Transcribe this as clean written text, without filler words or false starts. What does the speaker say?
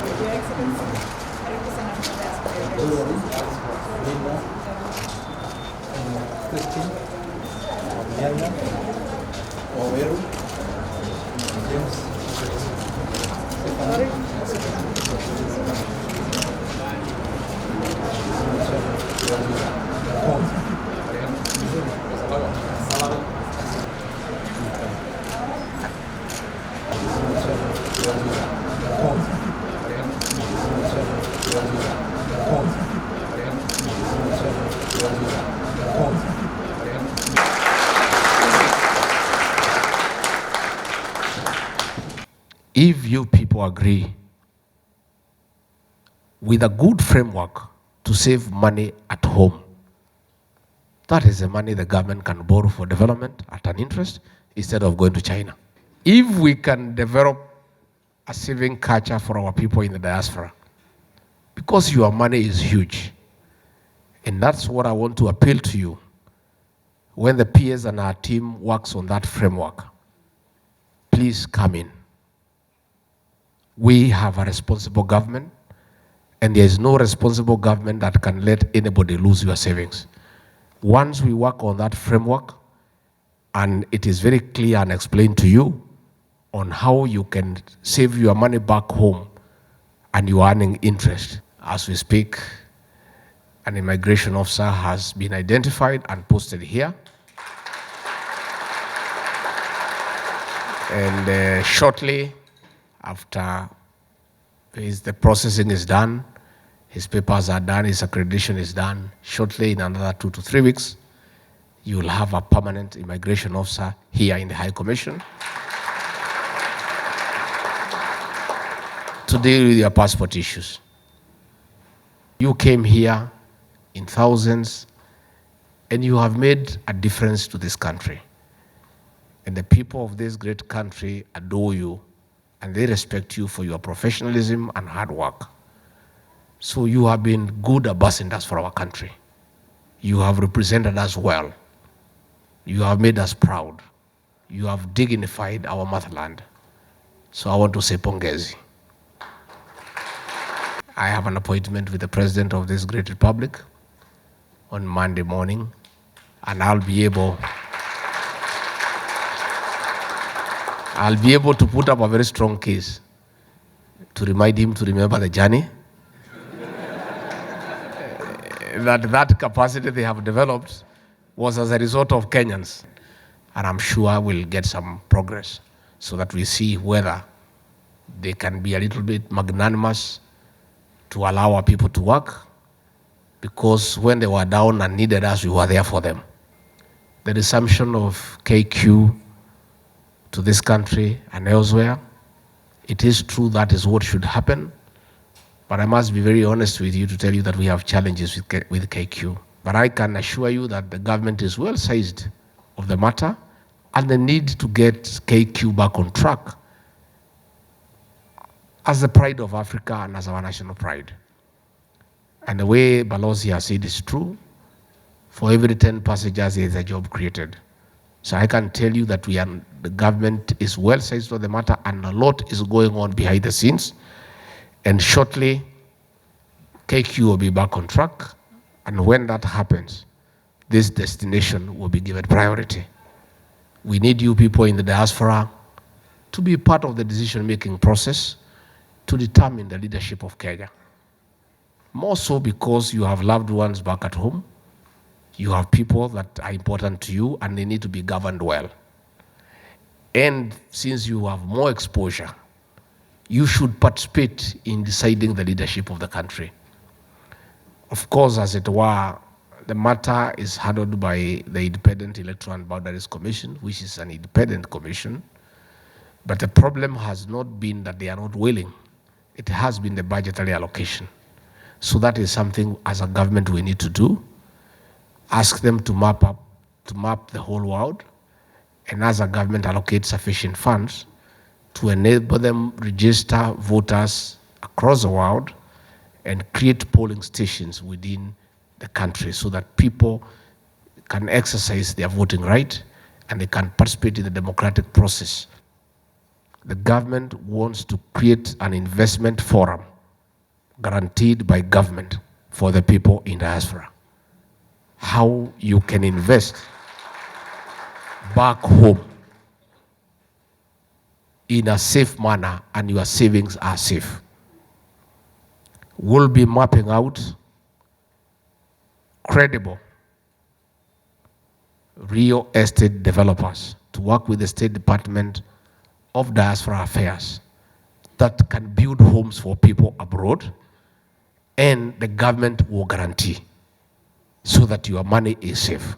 Your Excellency, karibu sana kwa Linda, Christine, Diana, Oweru, James, If you people agree with a good framework to save money at home, that is the money the government can borrow for development at an interest instead of going to China. If we can develop a saving culture for our people in the diaspora, because your money is huge, and that's what I want to appeal to you. When the PS and our team works on that framework, please come in. We have a responsible government, and there is no responsible government that can let anybody lose your savings. Once we work on that framework, and it is very clear and explained to you on how you can save your money back home and you are earning interest. As we speak, an immigration officer has been identified and posted here. And shortly after the processing is done, his papers are done, his accreditation is done, shortly in another 2 to 3 weeks, you will have a permanent immigration officer here in the High Commission to deal with your passport issues. You came here in thousands, and you have made a difference to this country. And the people of this great country adore you, and they respect you for your professionalism and hard work. So you have been good ambassadors for our country. You have represented us well. You have made us proud. You have dignified our motherland. So I want to say pongezi. I have an appointment with the President of this great republic on Monday morning, and I'll be able to put up a very strong case to remind him to remember the journey, that capacity they have developed was as a result of Kenyans. And I'm sure we'll get some progress so that we see whether they can be a little bit magnanimous to allow our people to work, because when they were down and needed us, we were there for them. The resumption of KQ to this country and elsewhere, it is true that is what should happen, but I must be very honest with you to tell you that we have challenges with KQ. But I can assure you that the government is well sized of the matter and the need to get KQ back on track as the pride of Africa and as our national pride. And the way Balozi has said is true. For every 10 passengers, there is a job created. So I can tell you that the government is well sized for the matter, and a lot is going on behind the scenes. And shortly, KQ will be back on track. And when that happens, this destination will be given priority. We need you people in the diaspora to be part of the decision-making process to determine the leadership of Kenya. More so because you have loved ones back at home. You have people that are important to you, and they need to be governed well. And since you have more exposure, you should participate in deciding the leadership of the country. Of course, as it were, the matter is handled by the Independent Electoral and Boundaries Commission, which is an independent commission. But the problem has not been that they are not willing. It has been the budgetary allocation. So that is something as a government we need to do. Ask them to map the whole world, and as a government allocate sufficient funds to enable them register voters across the world and create polling stations within the country so that people can exercise their voting right and they can participate in the democratic process. The government wants to create an investment forum guaranteed by government for the people in diaspora. How you can invest back home in a safe manner and your savings are safe. We'll be mapping out credible real estate developers to work with the State Department of Diaspora Affairs that can build homes for people abroad, and the government will guarantee so that your money is safe.